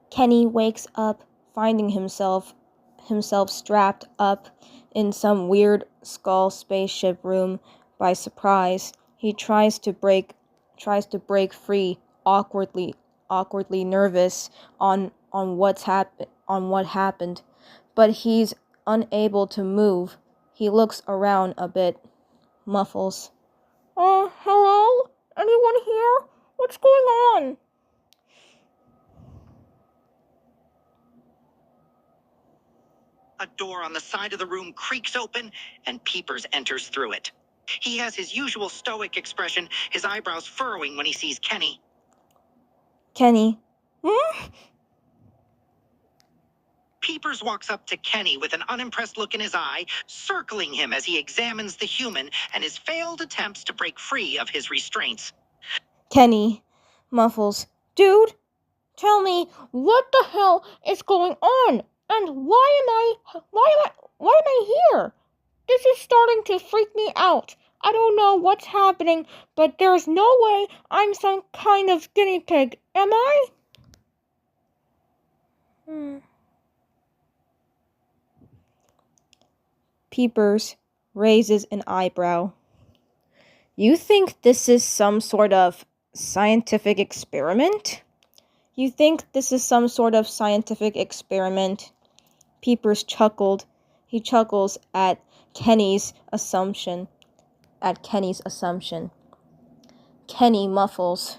Kenny wakes up, finding himself strapped up in some weird skull spaceship room by surprise. He tries to break free, awkwardly nervous on what happened, but he's unable to move. He looks around a bit, muffles. Hello? Anyone here? What's going on? A door on the side of the room creaks open, and Peepers enters through it. He has his usual stoic expression, his eyebrows furrowing when he sees Kenny. Kenny. Peepers walks up to Kenny with an unimpressed look in his eye, circling him as he examines the human and his failed attempts to break free of his restraints. Kenny muffles. Dude, tell me, what the hell is going on? And why am I here? This is starting to freak me out. I don't know what's happening, but there's no way I'm some kind of guinea pig, am I? Peepers raises an eyebrow. You think this is some sort of scientific experiment? You think this is some sort of scientific experiment? Peepers chuckled. He chuckles at Kenny's assumption. Kenny muffles.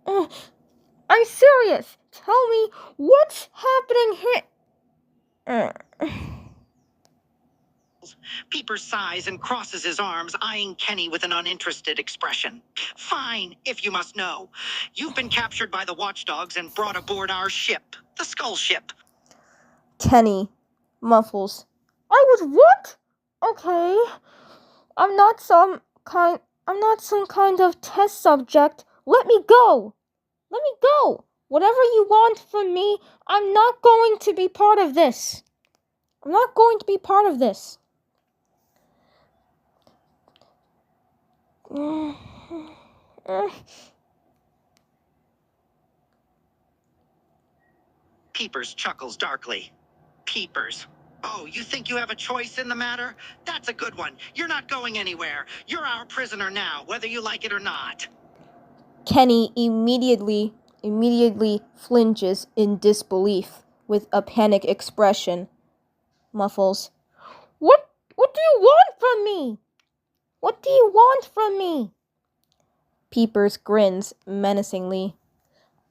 I'm serious. Tell me what's happening here. Peepers sighs and crosses his arms, eyeing Kenny with an uninterested expression. Fine, if you must know. You've been captured by the watchdogs and brought aboard our ship, the Skull Ship. Kenny muffles. I was what? Okay. I'm not some kind of test subject. Let me go. Whatever you want from me, I'm not going to be part of this. Peepers chuckles darkly. Peepers. Oh, you think you have a choice in the matter? That's a good one. You're not going anywhere. You're our prisoner now, whether you like it or not. Kenny immediately flinches in disbelief with a panic expression. Muffles. What do you want from me? Peepers grins menacingly.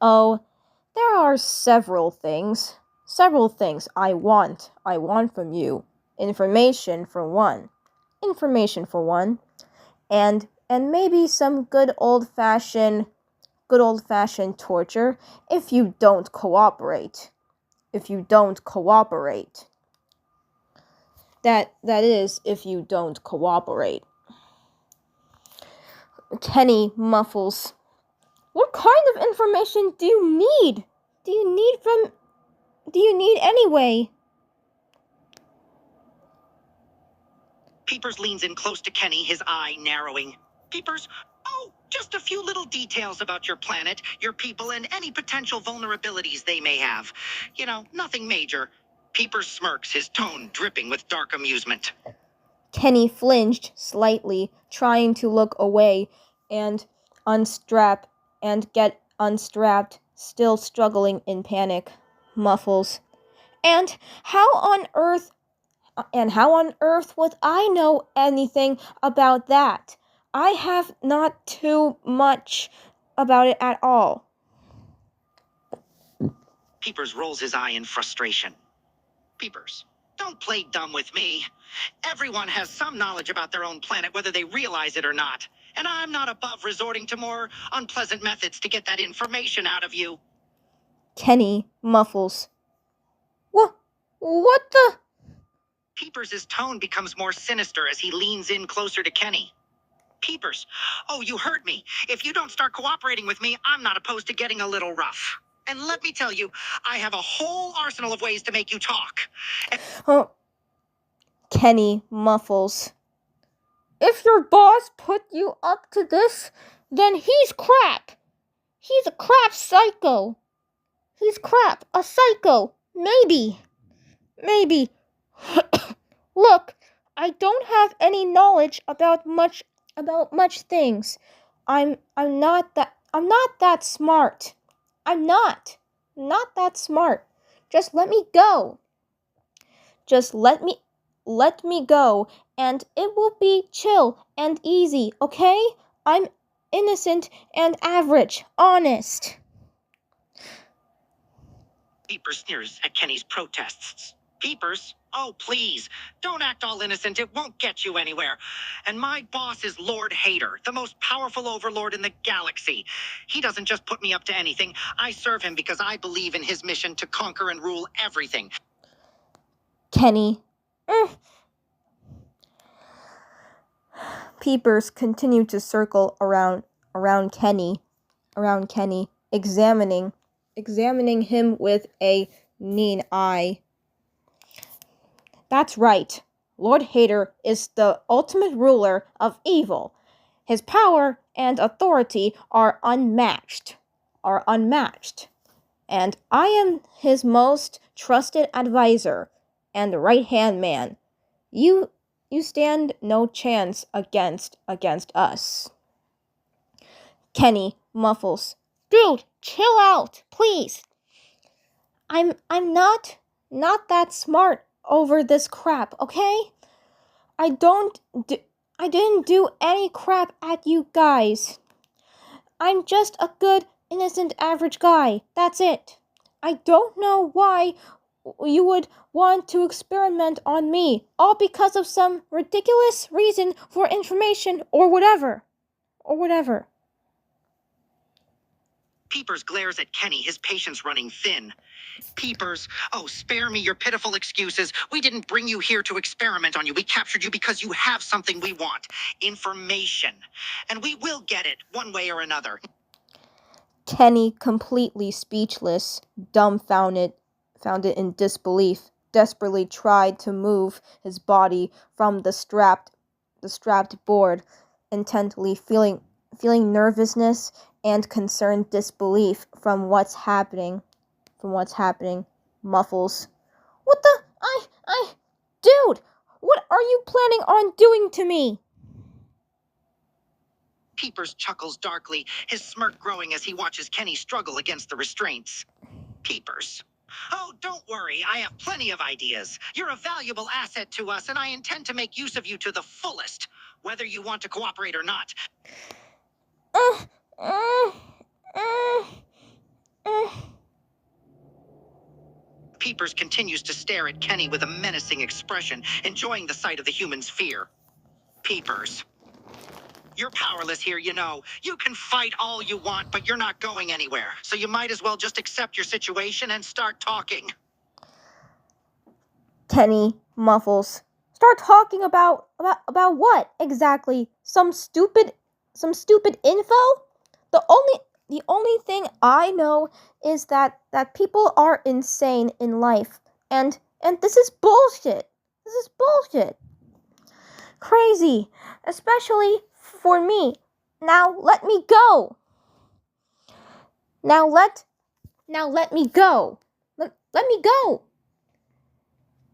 Oh, there are several things I want from you. Information for one. And maybe some good old-fashioned torture if you don't cooperate. That is, if you don't cooperate. Kenny muffles. What kind of information do you need? Do you need anyway? Peepers leans in close to Kenny, his eye narrowing. Peepers, just a few little details about your planet, your people, and any potential vulnerabilities they may have. You know, nothing major. Peepers smirks, his tone dripping with dark amusement. Kenny flinched slightly, trying to look away and get unstrapped, still struggling in panic. Muffles. And how on earth would I know anything about that? I have not too much about it at all. Peepers rolls his eye in frustration. Peepers, don't play dumb with me. Everyone has some knowledge about their own planet, whether they realize it or not. And I'm not above resorting to more unpleasant methods to get that information out of you. Kenny muffles. What the? Peepers' tone becomes more sinister as he leans in closer to Kenny. Peepers, you heard me. If you don't start cooperating with me, I'm not opposed to getting a little rough. And let me tell you, I have a whole arsenal of ways to make you talk. Kenny muffles. If your boss put you up to this, then he's crap. He's a crap psycho. He's crap, a psycho. Maybe. Look, I don't have any knowledge about much things. I'm not that smart. I'm not that smart. Just let me go. Just let me go, and it will be chill and easy, okay? I'm innocent and average, honest. Peepers sneers at Kenny's protests. Peepers? Oh, please. Don't act all innocent. It won't get you anywhere. And my boss is Lord Hater, the most powerful overlord in the galaxy. He doesn't just put me up to anything. I serve him because I believe in his mission to conquer and rule everything. Kenny. Peepers continued to circle around Kenny, examining him with a keen eye. That's right. Lord Hater is the ultimate ruler of evil. His power and authority are unmatched. And I am his most trusted advisor and right-hand man. You stand no chance against us. Kenny muffles. Dude, chill out, please. I'm not that smart over this crap, okay? I didn't do any crap at you guys. I'm just a good, innocent, average guy. That's it. I don't know why you would want to experiment on me, all because of some ridiculous reason for information or whatever. Peepers glares at Kenny, his patience running thin. Peepers, oh, spare me your pitiful excuses. We didn't bring you here to experiment on you. We captured you because you have something we want. Information. And we will get it, one way or another. Kenny, completely speechless, dumbfounded in disbelief, desperately tried to move his body from the strapped board, intently feeling nervousness and concerned disbelief from what's happening. Muffles. What the? Dude, what are you planning on doing to me? Peepers chuckles darkly, his smirk growing as he watches Kenny struggle against the restraints. Peepers. Oh, don't worry. I have plenty of ideas. You're a valuable asset to us, and I intend to make use of you to the fullest, whether you want to cooperate or not. Peepers continues to stare at Kenny with a menacing expression, enjoying the sight of the human's fear. Peepers. You're powerless here, you know. You can fight all you want, but you're not going anywhere. So you might as well just accept your situation and start talking. Kenny muffles. Start talking about what exactly? Some stupid info? The only thing I know is that people are insane in life, and this is bullshit. Crazy, especially for me. Now let me go. Now let me go. Let me go.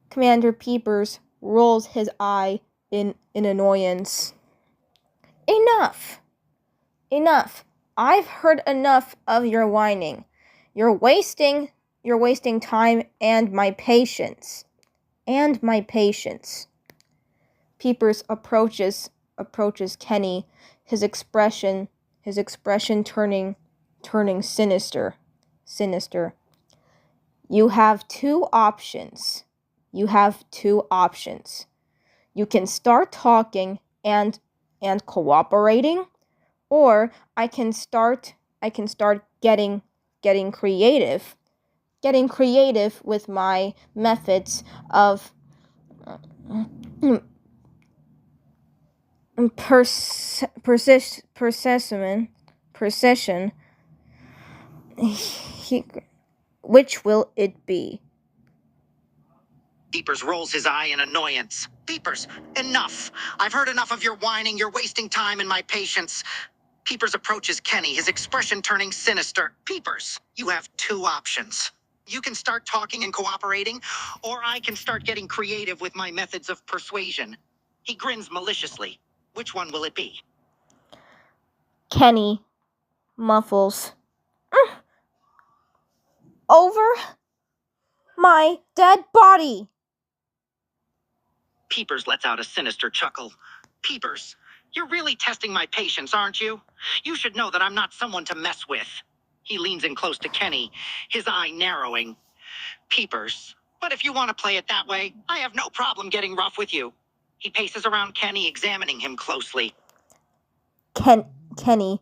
Commander Peepers rolls his eye in annoyance. Enough. I've heard enough of your whining. You're wasting time and my patience. Peepers approaches Kenny, his expression turning sinister. You have two options. You can start talking and cooperating, or I can start getting creative. With my methods of precision. Which will it be? Peepers rolls his eye in annoyance. Peepers, enough. I've heard enough of your whining. You're wasting time and my patience. Peepers approaches Kenny, his expression turning sinister. Peepers, you have two options. You can start talking and cooperating, or I can start getting creative with my methods of persuasion. He grins maliciously. Which one will it be? Kenny muffles. Over my dead body. Peepers lets out a sinister chuckle. Peepers, you're really testing my patience, aren't you? You should know that I'm not someone to mess with. He leans in close to Kenny, his eye narrowing. Peepers, but if you want to play it that way, I have no problem getting rough with you. He paces around Kenny, examining him closely. Kenny.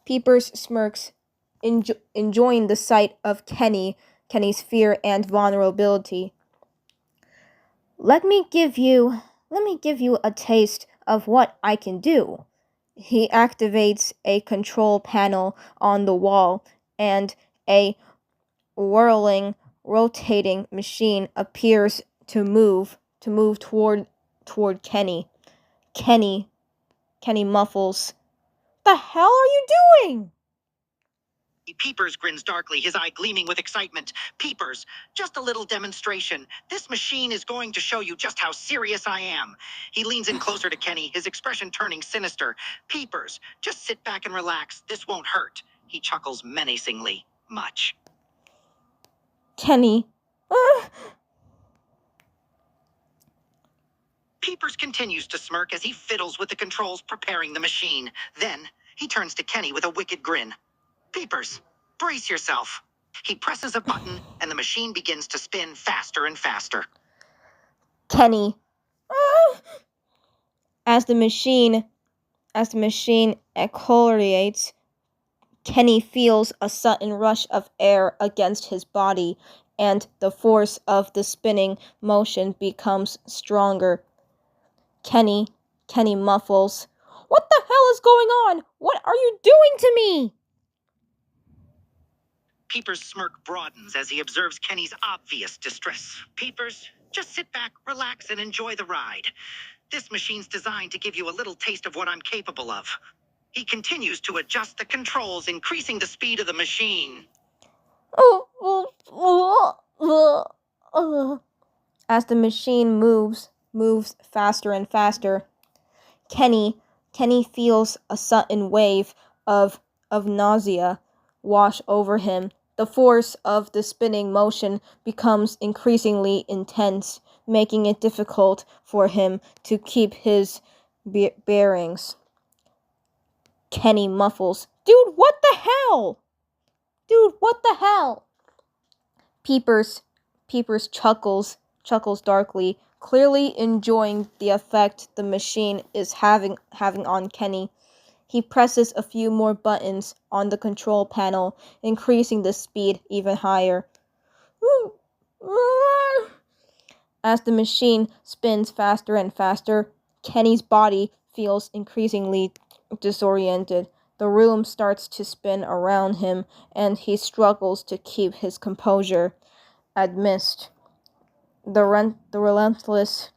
Peepers smirks, enjoying the sight of Kenny's fear and vulnerability. Let me give you a taste of what I can do. He activates a control panel on the wall, and a whirling, rotating machine appears to move toward Kenny. Kenny muffles. The hell are you doing? Peepers grins darkly, his eye gleaming with excitement. Peepers, just a little demonstration. This machine is going to show you just how serious I am. He leans in closer to Kenny, his expression turning sinister. Peepers, just sit back and relax. This won't hurt. He chuckles menacingly. Much. Kenny. Peepers continues to smirk as he fiddles with the controls, preparing the machine. Then, he turns to Kenny with a wicked grin. Peepers, brace yourself. He presses a button, and the machine begins to spin faster and faster. Kenny. As the machine accelerates, Kenny feels a sudden rush of air against his body, and the force of the spinning motion becomes stronger. Kenny muffles. What the hell is going on? What are you doing to me? Peepers' smirk broadens as he observes Kenny's obvious distress. Peepers, just sit back, relax, and enjoy the ride. This machine's designed to give you a little taste of what I'm capable of. He continues to adjust the controls, increasing the speed of the machine. As the machine moves faster and faster, Kenny feels a sudden wave of nausea wash over him. The force of the spinning motion becomes increasingly intense, making it difficult for him to keep his bearings. Kenny muffles. Dude, what the hell? Peepers chuckles darkly, clearly enjoying the effect the machine is having on Kenny. He presses a few more buttons on the control panel, increasing the speed even higher. As the machine spins faster and faster, Kenny's body feels increasingly disoriented. The room starts to spin around him, and he struggles to keep his composure amidst the relentless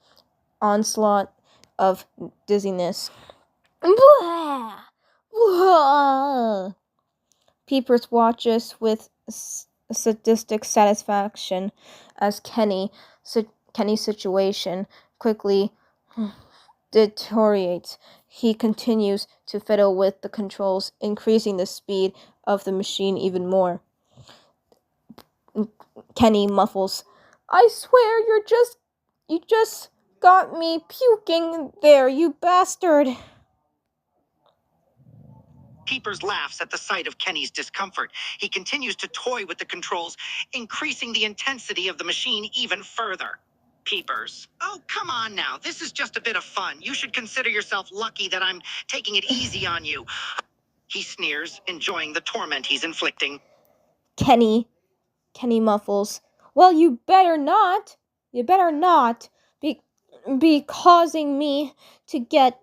onslaught of dizziness. Blah! Blah! Peepers watches with sadistic satisfaction as Kenny's situation quickly deteriorates. He continues to fiddle with the controls, increasing the speed of the machine even more. Kenny muffles, I swear you just got me puking there, you bastard. Peepers laughs at the sight of Kenny's discomfort. He continues to toy with the controls, increasing the intensity of the machine even further. Peepers, oh, come on now. This is just a bit of fun. You should consider yourself lucky that I'm taking it easy on you. He sneers, enjoying the torment he's inflicting. Kenny muffles, well, you better not be causing me to get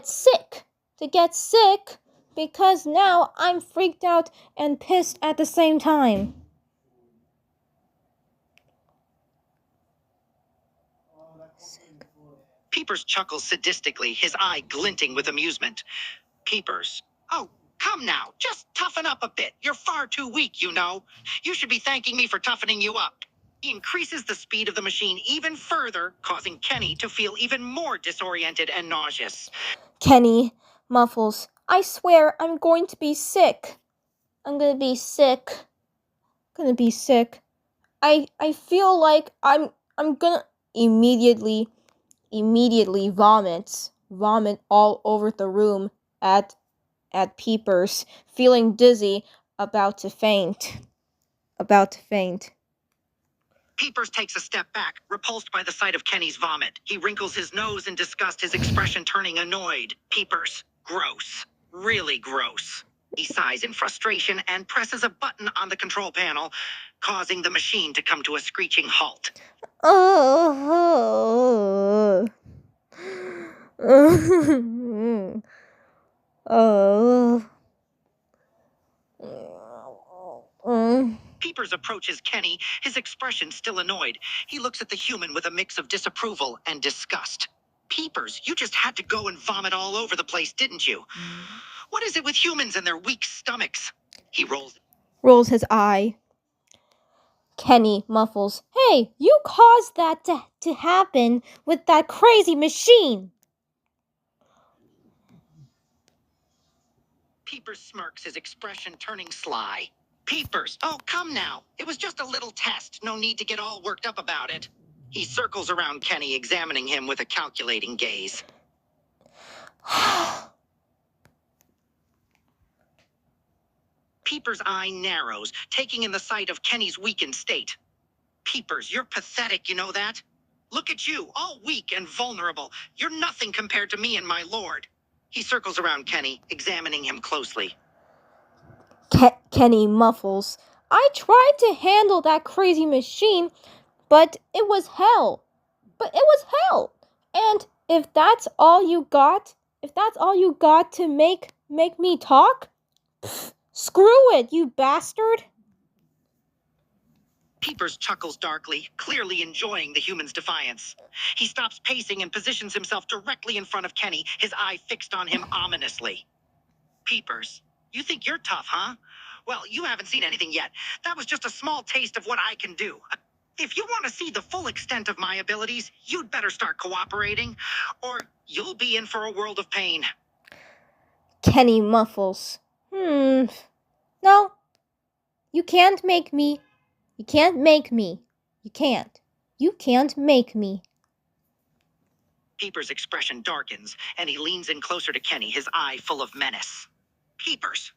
sick. Because now I'm freaked out and pissed at the same time. Peepers chuckles sadistically, his eye glinting with amusement. Peepers. Oh, come now. Just toughen up a bit. You're far too weak, you know. You should be thanking me for toughening you up. He increases the speed of the machine even further, causing Kenny to feel even more disoriented and nauseous. Kenny muffles. I swear I'm going to be sick. I'm gonna be sick. I feel like I'm gonna immediately vomit all over the room at Peepers, feeling dizzy, about to faint. Peepers takes a step back, repulsed by the sight of Kenny's vomit. He wrinkles his nose in disgust, his expression turning annoyed. Peepers. Gross. Really gross. He sighs in frustration and presses a button on the control panel, causing the machine to come to a screeching halt. Oh. Oh. Peepers approaches Kenny, his expression still annoyed. He looks at the human with a mix of disapproval and disgust. Peepers, you just had to go and vomit all over the place, didn't you? What is it with humans and their weak stomachs? He rolls his eye. Kenny muffles. Hey, you caused that to happen with that crazy machine. Peepers smirks, his expression turning sly. Peepers, oh, come now. It was just a little test. No need to get all worked up about it. He circles around Kenny, examining him with a calculating gaze. Peepers' eye narrows, taking in the sight of Kenny's weakened state. Peepers, you're pathetic, you know that? Look at you, all weak and vulnerable. You're nothing compared to me and my lord. He circles around Kenny, examining him closely. Kenny muffles. I tried to handle that crazy machine, but it was hell. And if that's all you got to make me talk, screw it, you bastard. Peepers chuckles darkly, clearly enjoying the human's defiance. He stops pacing and positions himself directly in front of Kenny, his eye fixed on him ominously. Peepers, you think you're tough, huh? Well, you haven't seen anything yet. That was just a small taste of what I can do. If you want to see the full extent of my abilities, you'd better start cooperating, or you'll be in for a world of pain. Kenny muffles. No. You can't make me. You can't make me. You can't make me. Peepers' expression darkens, and he leans in closer to Kenny, his eye full of menace. Peepers.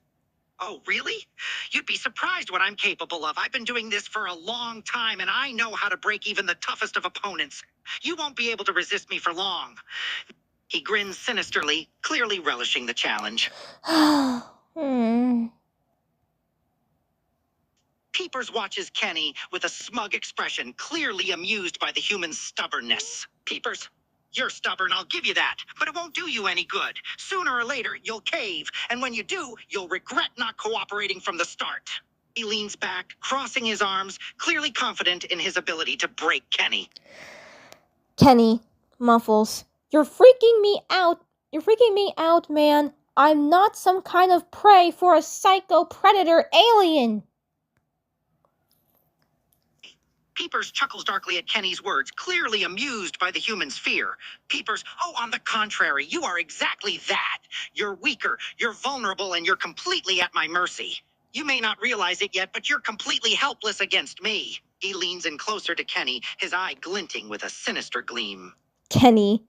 Oh, really? You'd be surprised what I'm capable of. I've been doing this for a long time, and I know how to break even the toughest of opponents. You won't be able to resist me for long. He grins sinisterly, clearly relishing the challenge. Peepers watches Kenny with a smug expression, clearly amused by the human's stubbornness. Peepers, you're stubborn, I'll give you that, but it won't do you any good. Sooner or later, you'll cave, and when you do, you'll regret not cooperating from the start. He leans back, crossing his arms, clearly confident in his ability to break Kenny. Kenny muffles. You're freaking me out, man. I'm not some kind of prey for a psycho predator alien. Peepers chuckles darkly at Kenny's words, clearly amused by the human's fear. Peepers, oh, on the contrary, you are exactly that. You're weaker, you're vulnerable, and you're completely at my mercy. You may not realize it yet, but you're completely helpless against me. He leans in closer to Kenny, his eye glinting with a sinister gleam. Kenny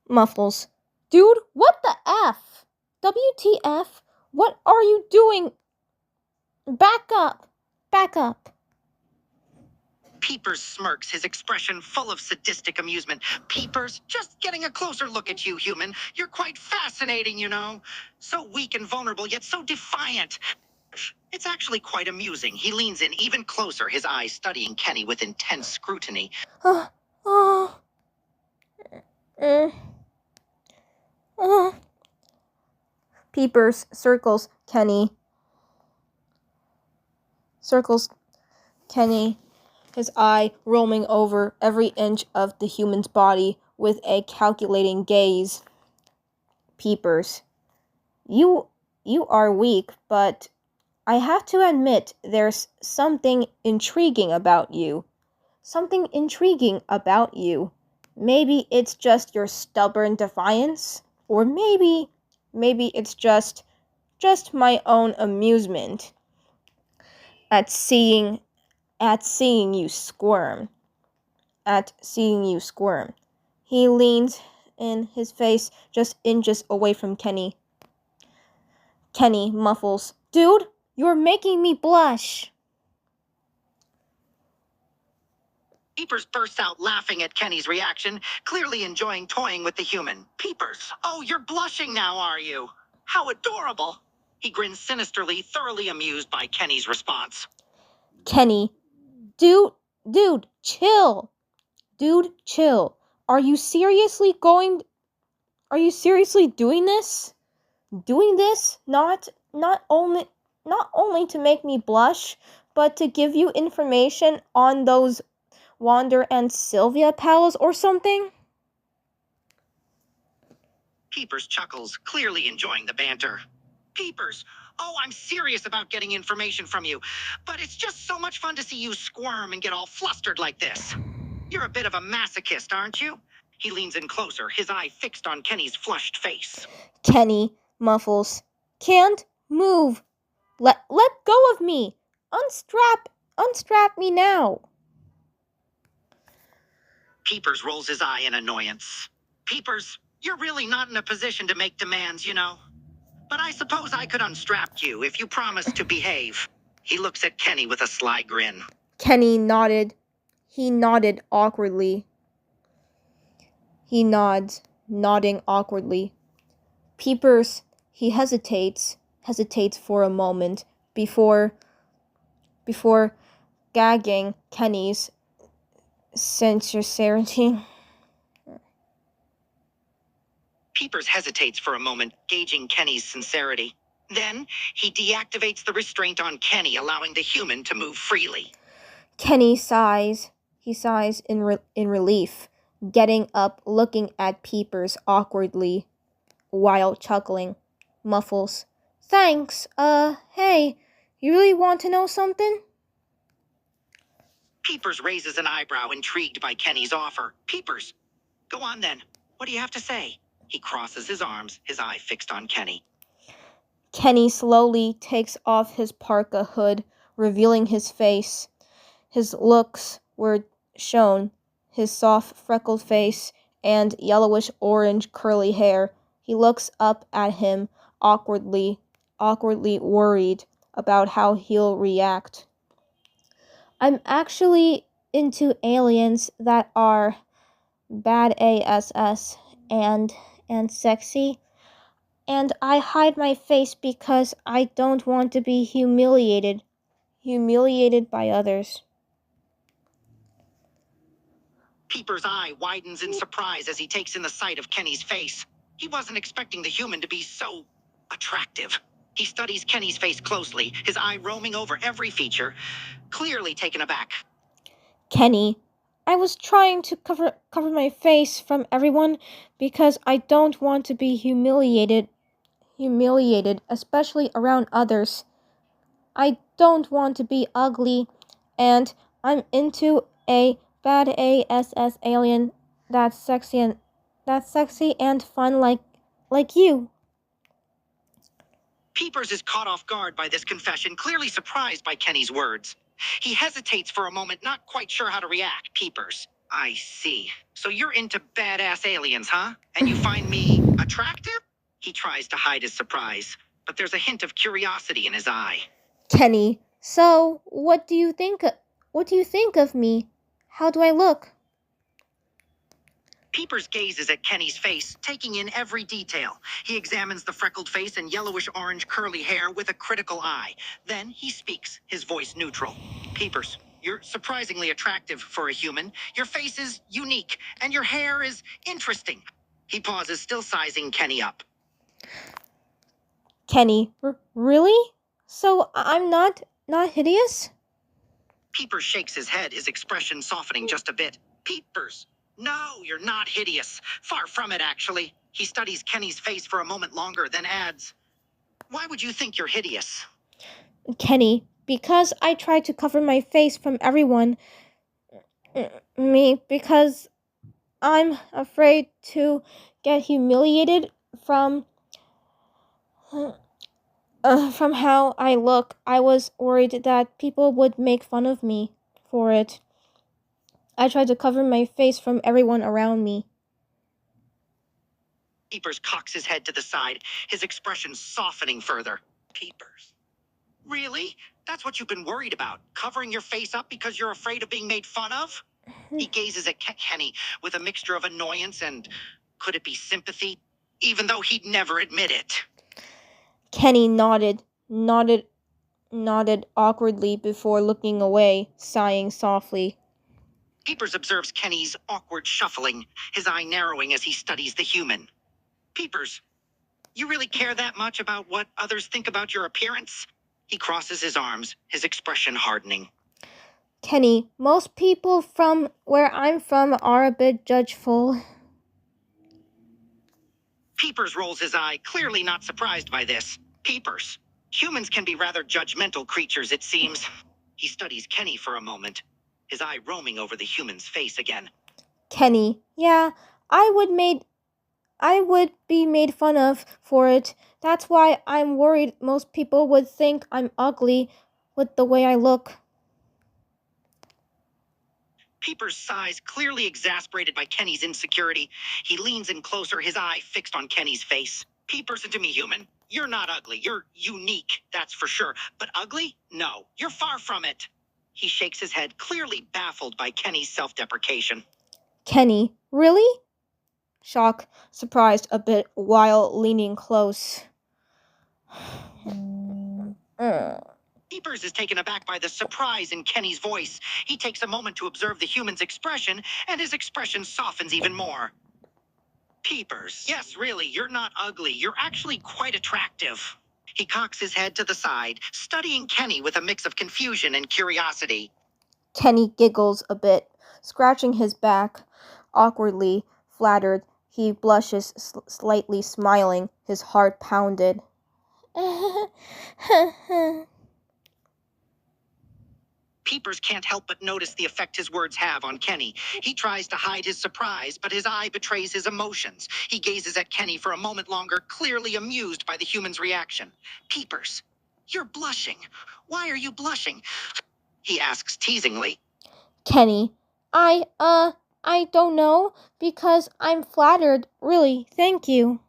muffles. Dude, what the F? WTF? What are you doing? Back up. Peepers smirks, his expression full of sadistic amusement. Peepers, just getting a closer look at you, human. You're quite fascinating, you know. So weak and vulnerable, yet so defiant. It's actually quite amusing. He leans in even closer, his eyes studying Kenny with intense scrutiny. Peepers circles Kenny, his eye roaming over every inch of the human's body with a calculating gaze. Peepers, you are weak, but I have to admit there's something intriguing about you. Something intriguing about you. Maybe it's just your stubborn defiance, or maybe it's just my own amusement at seeing you squirm. He leans in, his face just inches away from Kenny. Kenny muffles, "Dude, you're making me blush." Peepers bursts out laughing at Kenny's reaction, clearly enjoying toying with the human. Peepers, oh, you're blushing now, are you? How adorable. He grins sinisterly, thoroughly amused by Kenny's response. Kenny, dude, chill. Dude, chill. Are you seriously doing this? Not only to make me blush, but to give you information on those Wander and Sylvia pals or something? Peepers chuckles, clearly enjoying the banter. Peepers, oh, I'm serious about getting information from you, but it's just so much fun to see you squirm and get all flustered like this. You're a bit of a masochist, aren't you? He leans in closer, his eye fixed on Kenny's flushed face. Kenny muffles, "Can't move. Let go of me. Unstrap me now." Peepers rolls his eye in annoyance. Peepers, you're really not in a position to make demands, you know. But I suppose I could unstrap you if you promise to behave. He looks at Kenny with a sly grin. Kenny nodded. He nodded awkwardly. He nods, nodding awkwardly. Peepers, he hesitates for a moment before gagging Kenny's sincerity. Peepers hesitates for a moment, gauging Kenny's sincerity. Then, he deactivates the restraint on Kenny, allowing the human to move freely. Kenny sighs. He sighs in relief, getting up, looking at Peepers awkwardly, while chuckling. Muffles, "Thanks, hey, you really want to know something?" Peepers raises an eyebrow, intrigued by Kenny's offer. Peepers, go on then. What do you have to say? He crosses his arms, his eye fixed on Kenny. Kenny slowly takes off his parka hood, revealing his face. His looks were shown, his soft freckled face and yellowish-orange curly hair. He looks up at him, awkwardly worried about how he'll react. "I'm actually into aliens that are bad ass and sexy, and I hide my face because I don't want to be humiliated by others." Peepers' eye widens in surprise as he takes in the sight of Kenny's face. He wasn't expecting the human to be so attractive. He studies Kenny's face closely, his eye roaming over every feature, clearly taken aback. "Kenny, I was trying to cover my face from everyone because I don't want to be humiliated, especially around others. I don't want to be ugly, and I'm into a bad ass alien that's sexy and fun like you." Peepers is caught off guard by this confession, clearly surprised by Kenny's words. He hesitates for a moment, not quite sure how to react. Peepers, I see. So you're into badass aliens, huh? And you find me attractive? He tries to hide his surprise, but there's a hint of curiosity in his eye. "Kenny, so what do you think of me? How do I look?" Peepers gazes at Kenny's face, taking in every detail. He examines the freckled face and yellowish-orange curly hair with a critical eye. Then he speaks, his voice neutral. Peepers, you're surprisingly attractive for a human. Your face is unique, and your hair is interesting. He pauses, still sizing Kenny up. "Kenny, really? So I'm not hideous?" Peepers shakes his head, his expression softening just a bit. Peepers, No, you're not hideous. Far from it, actually. He studies Kenny's face for a moment longer, then adds, "Why would you think you're hideous?" Kenny, because I try to cover my face from everyone. Because I'm afraid to get humiliated from how I look. I was worried that people would make fun of me for it. I tried to cover my face from everyone around me. Peepers cocks his head to the side, his expression softening further. Peepers. Really? That's what you've been worried about? Covering your face up because you're afraid of being made fun of? He gazes at Kenny with a mixture of annoyance and, could it be sympathy? Even though he'd never admit it. Kenny nodded awkwardly before looking away, sighing softly. Peepers observes Kenny's awkward shuffling, his eye narrowing as he studies the human. Peepers, you really care that much about what others think about your appearance? He crosses his arms, his expression hardening. Kenny, most people from where I'm from are a bit judgeful. Peepers rolls his eye, clearly not surprised by this. Peepers. Humans can be rather judgmental creatures, it seems. He studies Kenny for a moment, his eye roaming over the human's face again. Kenny, yeah, I would be made fun of for it. That's why I'm worried most people would think I'm ugly with the way I look. Peepers sighs, clearly exasperated by Kenny's insecurity. He leans in closer, his eye fixed on Kenny's face. Peepers, into me, human. You're not ugly. You're unique, that's for sure. But ugly? No, you're far from it. He shakes his head, clearly baffled by Kenny's self-deprecation. Kenny, really? Shock, surprised a bit while leaning close. Peepers is taken aback by the surprise in Kenny's voice. He takes a moment to observe the human's expression, and his expression softens even more. Peepers, yes, really, you're not ugly. You're actually quite attractive. He cocks his head to the side, studying Kenny with a mix of confusion and curiosity. Kenny giggles a bit, scratching his back. Awkwardly flattered, he blushes, slightly smiling, his heart pounded. Peepers can't help but notice the effect his words have on Kenny. He tries to hide his surprise, but his eye betrays his emotions. He gazes at Kenny for a moment longer, clearly amused by the human's reaction. Peepers, you're blushing. Why are you blushing? He asks teasingly. Kenny, I don't know, because I'm flattered, really, thank you.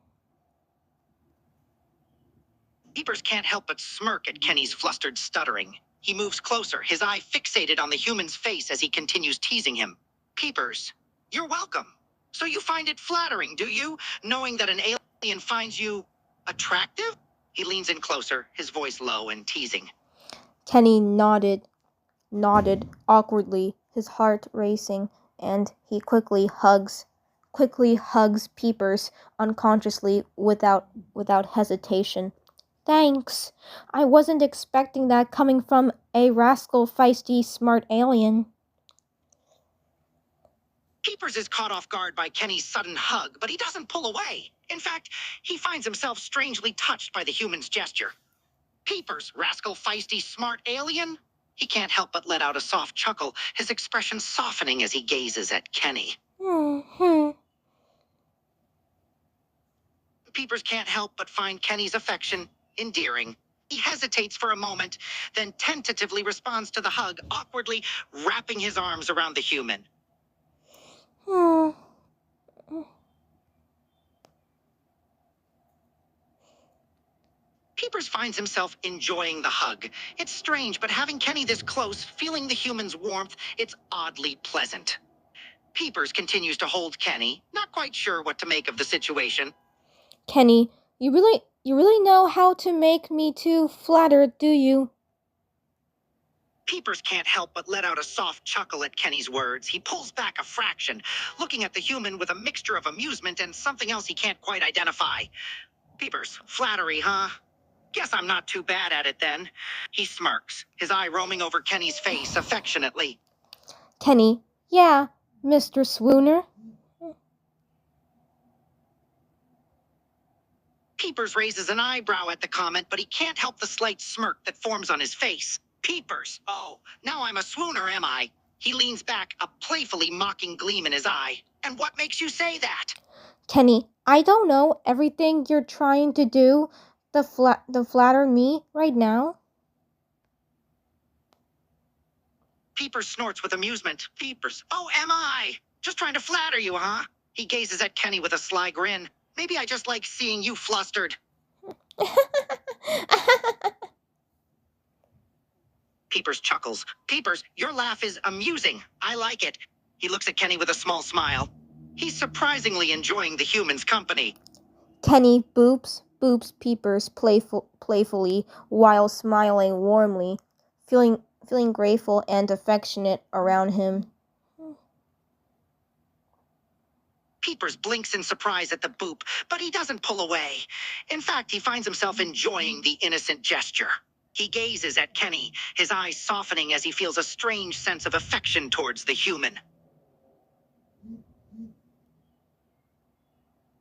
Peepers can't help but smirk at Kenny's flustered stuttering. He moves closer, his eye fixated on the human's face as he continues teasing him. Peepers, you're welcome. So you find it flattering, do you? Knowing that an alien finds you attractive? He leans in closer, his voice low and teasing. Kenny nodded awkwardly, his heart racing, and he quickly hugs Peepers unconsciously without hesitation. Thanks. I wasn't expecting that coming from a rascal, feisty, smart alien. Peepers is caught off guard by Kenny's sudden hug, but he doesn't pull away. In fact, he finds himself strangely touched by the human's gesture. Peepers, rascal, feisty, smart alien? He can't help but let out a soft chuckle, his expression softening as he gazes at Kenny. Peepers can't help but find Kenny's affection endearing. He hesitates for a moment, then tentatively responds to the hug, awkwardly wrapping his arms around the human. Peepers finds himself enjoying the hug. It's strange, but having Kenny this close, feeling the human's warmth, it's oddly pleasant. Peepers continues to hold Kenny, not quite sure what to make of the situation. Kenny, you really know how to make me too flattered, do you? Peepers can't help but let out a soft chuckle at Kenny's words. He pulls back a fraction, looking at the human with a mixture of amusement and something else he can't quite identify. Peepers, flattery, huh? Guess I'm not too bad at it then. He smirks, his eye roaming over Kenny's face affectionately. Kenny, yeah, Mr. Swooner? Peepers raises an eyebrow at the comment, but he can't help the slight smirk that forms on his face. Peepers! Oh, now I'm a swooner, am I? He leans back, a playfully mocking gleam in his eye. And what makes you say that? Kenny, I don't know everything you're trying to do to flatter me right now. Peepers snorts with amusement. Peepers. Oh, am I? Just trying to flatter you, huh? He gazes at Kenny with a sly grin. Maybe I just like seeing you flustered. Peepers chuckles. Peepers, your laugh is amusing. I like it. He looks at Kenny with a small smile. He's surprisingly enjoying the human's company. Kenny boops Peepers playfully while smiling warmly, feeling grateful and affectionate around him. Peepers blinks in surprise at the boop, but he doesn't pull away. In fact, he finds himself enjoying the innocent gesture. He gazes at Kenny, his eyes softening as he feels a strange sense of affection towards the human.